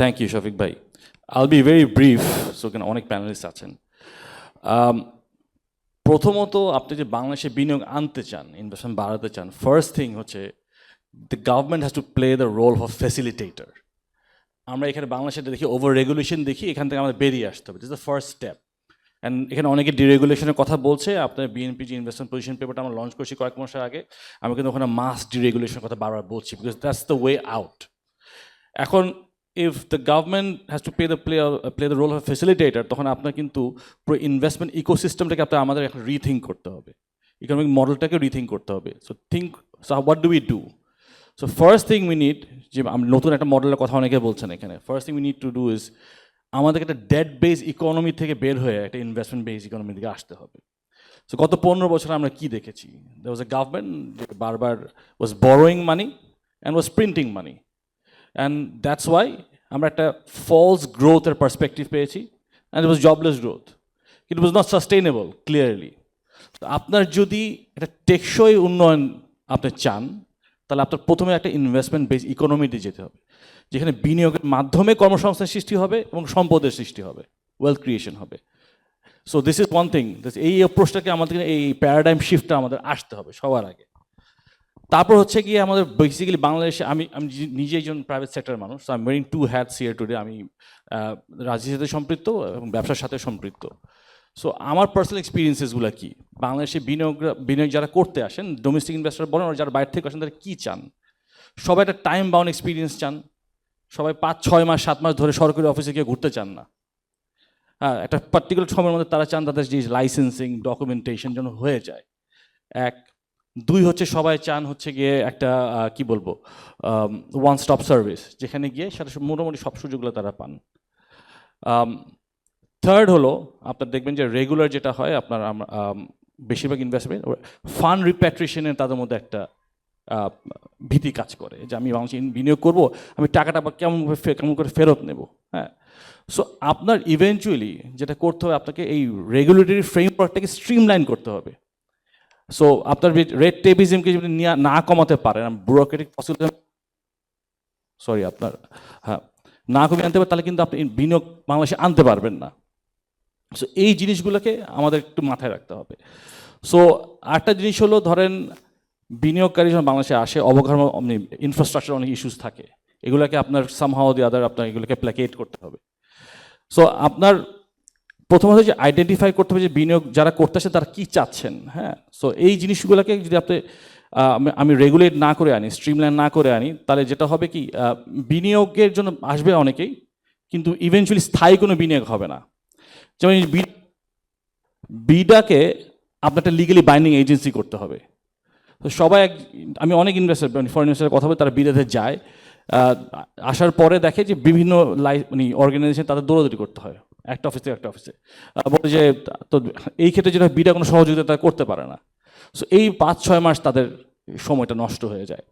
Thank you Shafiq ভাই। I'll be very brief, so কেন অনেক প্যানেলিস্ট আছেন। প্রথমত আপনি যে বাংলাদেশে বিনিয়োগ আনতে চান, ইনভেস্টমেন্ট বাড়াতে চান, ফার্স্ট থিং হচ্ছে the government has to play the role of facilitator. আমরা এখানে বাংলাদেশে দেখি ওভার রেগুলেশন দেখি, এখান থেকে আমাদের বেরিয়ে আসতে হবে। This the first step. And এখানে অনেকে ডিরেগুলেশনের কথা বলছে। আপনার বিএনপি যে ইনভেস্টমেন্ট পজিশন পেপারটা আমরা লঞ্চ করছি কয়েক মাস আগে, আমি কিন্তু ওখানে মাস ডিরেগুলেশনের কথা বারবার বলছি, because that's the way out. এখন if the government has to play the role of a facilitator, তখন আপনার কিন্তু পুরো ইনভেস্টমেন্ট ইকোসিস্টেমটাকে আপনার আমাদের এখন রিথিঙ্ক করতে হবে, ইকোনমিক মডেলটাকে রিথিঙ্ক করতে হবে। So what do we do? So first thing we need, যে নতুন একটা মডেলের কথা অনেকে বলছেন এখানে, first thing we need to do is আমাদেরকে একটা ডেট বেস ইকোনমি থেকে বের হয়ে একটা ইনভেস্টমেন্ট বেস ইকোনমির দিকে আসতে হবে। সো গত 15 বছর আমরা কি দেখেছি? দেয়ার ওয়াজ এ গভর্নমেন্ট যে বারবার was borrowing money and was printing money, and that's why আমরা একটা ফলস গ্রোথের পার্সপেক্টিভ পেয়েছি, and it was jobless growth. It was not sustainable clearly. আপনার যদি একটা টেকসই উন্নয়ন আপনি চান, তাহলে আপনার প্রথমে একটা ইনভেস্টমেন্ট বেস ইকোনমিতে যেতে হবে, যেখানে বিনিয়োগের মাধ্যমে কর্মসংস্থান সৃষ্টি হবে এবং সম্পদের সৃষ্টি হবে, ওয়েলথ ক্রিয়েশন হবে। So this is one thing. এই অ্যাপ্রোচটাকে আমাদের, এই প্যারাডাইম শিফটটা আমাদের আসতে হবে সবার আগে। তারপর হচ্ছে গিয়ে আমাদের বেসিক্যালি বাংলাদেশে, আমি নিজে একজন প্রাইভেট সেক্টরের মানুষ, so I am wearing two hats here today. আমি রাজনীতির সাথে সম্পৃক্ত এবং ব্যবসার সাথে সম্পৃক্ত। সো আমার পার্সোনাল এক্সপিরিয়েন্সেসগুলো কি, বাংলাদেশে বিনিয়োগ যারা করতে আসেন, ডোমেস্টিক ইনভেস্টর বলেন আর যারা বাইরে থেকে আসেন, তারা কী চান? সবাই একটা টাইম বাউন্ড এক্সপিরিয়েন্স চান। সবাই 5-6 মাস 7 মাস ধরে সরকারি অফিসে গিয়ে ঘুরতে চান না। হ্যাঁ, একটা পার্টিকুলার সময়ের মধ্যে তারা চান তাদের যে লাইসেন্সিং ডকুমেন্টেশন যেন হয়ে যায়। এক, দুই হচ্ছে সবাই চান হচ্ছে গিয়ে একটা কি বলবো, ওয়ান স্টপ সার্ভিস, যেখানে গিয়ে সেটা মোটামুটি সব সুযোগগুলো তারা পান। থার্ড হলো আপনার দেখবেন যে রেগুলার যেটা হয় আপনার বেশিরভাগ ইনভেস্টমেন্ট ফান্ড রিপ্যাট্রিয়েশনের তাদের মধ্যে একটা ভীতি কাজ করে, যে আমি বাংলাদেশে বিনিয়োগ করবো, আমি টাকাটা কেমন করে ফেরত নেব। হ্যাঁ, সো আপনার ইভেনচুয়ালি যেটা করতে হবে, আপনাকে এই রেগুলেটরি ফ্রেমওয়ার্কটাকে স্ট্রিমলাইন করতে হবে। সো আপনার রেড টেপিজমকে যদি না কমাতে পারেন, ব্যুরোক্রেটিক আপনার না কমিয়ে আনতে পারেন, তাহলে কিন্তু আপনি বিনিয়োগ বাংলাদেশে আনতে পারবেন না। সো এই জিনিসগুলোকে আমাদের একটু মাথায় রাখতে হবে। সো আরেকটা জিনিস হলো, ধরেন বিনিয়োগকারী যখন বাংলাদেশে আসে, অবকাঠামো ইনফ্রাস্ট্রাকচার অনেক ইস্যুস থাকে, এগুলোকে আপনার সামহাও দি আদার আপনার এগুলোকে প্ল্যাকেট করতে হবে। সো আপনার প্রথমত যে আইডেন্টিফাই করতে হবে যে বিনিয়োগ যারা করতেছে তারা কী চাচ্ছেন। হ্যাঁ, সো এই জিনিসগুলোকে যদি আমি রেগুলেট না করে আনি, স্ট্রিমলাইন না করে আনি, তাহলে যেটা হবে কি, বিনিয়োগের জন্য আসবে অনেকেই, কিন্তু ইভেনচুয়ালি স্থায়ী কোনো বিনিয়োগ হবে না। যেমন বিডাকে আপনার একটা লিগালি বাইন্ডিং এজেন্সি করতে হবে। তো সবাই, আমি অনেক ইনভেস্টার ফরেন ইনভেস্টারের কথা বলে, তারা বিডাতে যায়, আসার পরে দেখে যে বিভিন্ন অর্গানাইজেশন তাদের দৌড়াদৌড়ি করতে হয় একটা অফিস থেকে একটা অফিসে, বলে যে তো এই ক্ষেত্রে যেটা বিডা কোনো সহযোগিতা তারা করতে পারে না। সো এই 5-6 মাস তাদের সময়টা নষ্ট হয়ে যায়।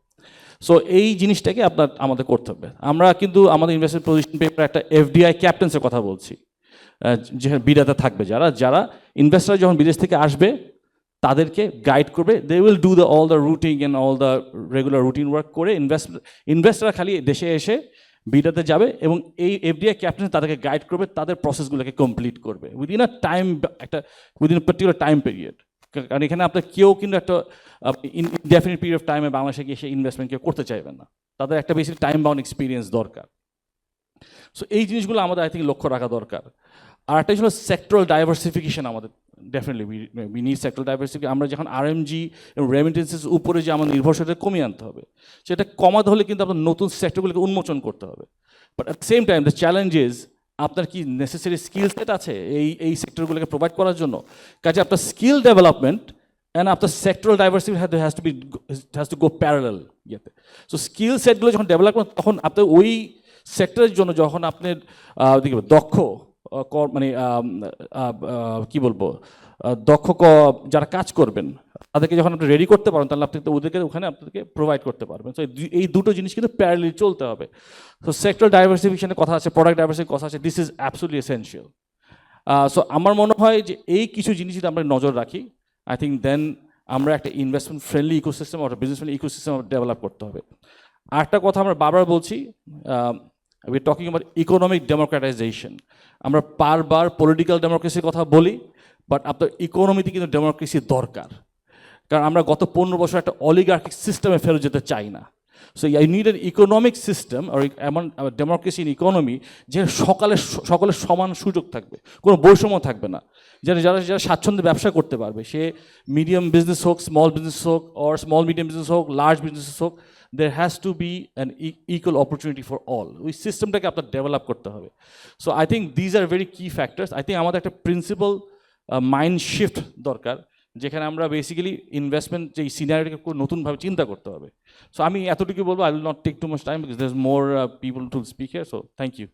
সো এই জিনিসটাকে আমাদের করতে হবে। আমরা কিন্তু আমাদের ইনভেস্টমেন্ট পজিশন পেপারে একটা এফডিআই ক্যাপ্টেন্সের কথা বলছি, যেখানে বিডাতে থাকবে, যারা ইনভেস্টার যখন বিদেশ থেকে আসবে তাদেরকে গাইড করবে। They will do all the routing and all the regular routine work করে ইনভেস্টাররা খালি দেশে এসে বিডাতে যাবে এবং এই এফডিআই ক্যাপ্টেন তাদেরকে গাইড করবে, তাদের প্রসেসগুলোকে কমপ্লিট করবে within a particular time period. কারণ এখানে আপনার কেউ কিন্তু একটা ইনডেফিনিট পিরিয়ড অফ টাইমে বাংলাদেশে গিয়ে সেই ইনভেস্টমেন্ট কেউ করতে চাইবেন না, তাদের একটা বেশি টাইম বাউন্ড এক্সপিরিয়েন্স দরকার। সো এই জিনিসগুলো আমাদের আই থিঙ্ক লক্ষ্য রাখা দরকার। আর একটা হলো সেক্টরাল ডাইভার্সিফিকেশন। আমাদের definitely we need sectoral diversification. আমরা যখন আরএমজি এবং রেমিটেন্সেস উপরে যে আমাদের নির্ভরশীলতা কমিয়ে আনতে হবে, সেটা কমাতে হলে কিন্তু আপনার নতুন সেক্টরগুলোকে উন্মোচন করতে হবে। But at the same time the challenge is আপনার কি নেসেসারি স্কিল সেট আছে এই সেক্টরগুলোকে প্রোভাইড করার জন্য। কাজে আপনার স্কিল ডেভেলপমেন্ট অ্যান্ড আপনার sectoral diversification has to go parallel ইয়েতে। সো স্কিল সেটগুলো যখন ডেভেলপ করেন, তখন আপনার ওই সেক্টরের জন্য যখন আপনার দক্ষ কি বলবো, দক্ষ যারা কাজ করবেন তাদেরকে যখন আপনি রেডি করতে পারেন, তাহলে আপনি ওদেরকে ওখানে আপনাদেরকে প্রোভাইড করতে পারবেন। সো এই দুটো জিনিস কিন্তু প্যারালালি চলতে হবে। সো সেক্টর ডাইভার্সিফিকেশনের কথা আছে, প্রোডাক্ট ডাইভার্সিফিকেশনের কথা আছে, this is absolutely essential. So আমার মনে হয় যে এই কিছু জিনিস যদি আমরা নজর রাখি, আই থিঙ্ক দেন আমরা একটা investment friendly ecosystem or business friendly ecosystem develop করতে হবে। আরেকটা কথা আমরা বারবার বলছি, we talking about economic democratisation. আমরা বারবার পলিটিক্যাল ডেমোক্রেসির কথা বলি, বাট আপনার ইকোনমিতে কিন্তু ডেমোক্রেসি দরকার, কারণ আমরা গত 15 বছর একটা অলিগার্কিক সিস্টেমে ফেরত যেতে চাই না। So I need an economic system আর এমন ডেমোক্রেসি ইন ইকোনমি যে সকলের সমান সুযোগ থাকবে, কোনো বৈষম্য থাকবে না, যারা যারা যারা স্বাচ্ছন্দ্যে ব্যবসা করতে পারবে, সে মিডিয়াম বিজনেস হোক, স্মল বিজনেস হোক, অর স্মল মিডিয়াম বিজনেস হোক, লার্জ বিজনেস হোক, there has to be an equal opportunity for all. ওই সিস্টেমটাকে আপনার ডেভেলপ করতে হবে। So I think these are very কি ফ্যাক্টরস। আই থিঙ্ক আমাদের একটা প্রিন্সিপাল মাইন্ড শিফট দরকার, যেখানে আমরা বেসিক্যালি ইনভেস্টমেন্ট যে সিনারিওটাকে নতুনভাবে চিন্তা করতে হবে। সো আমি এতটুকু বলবো, I will not take too much time because there is more people to speak here. So thank you.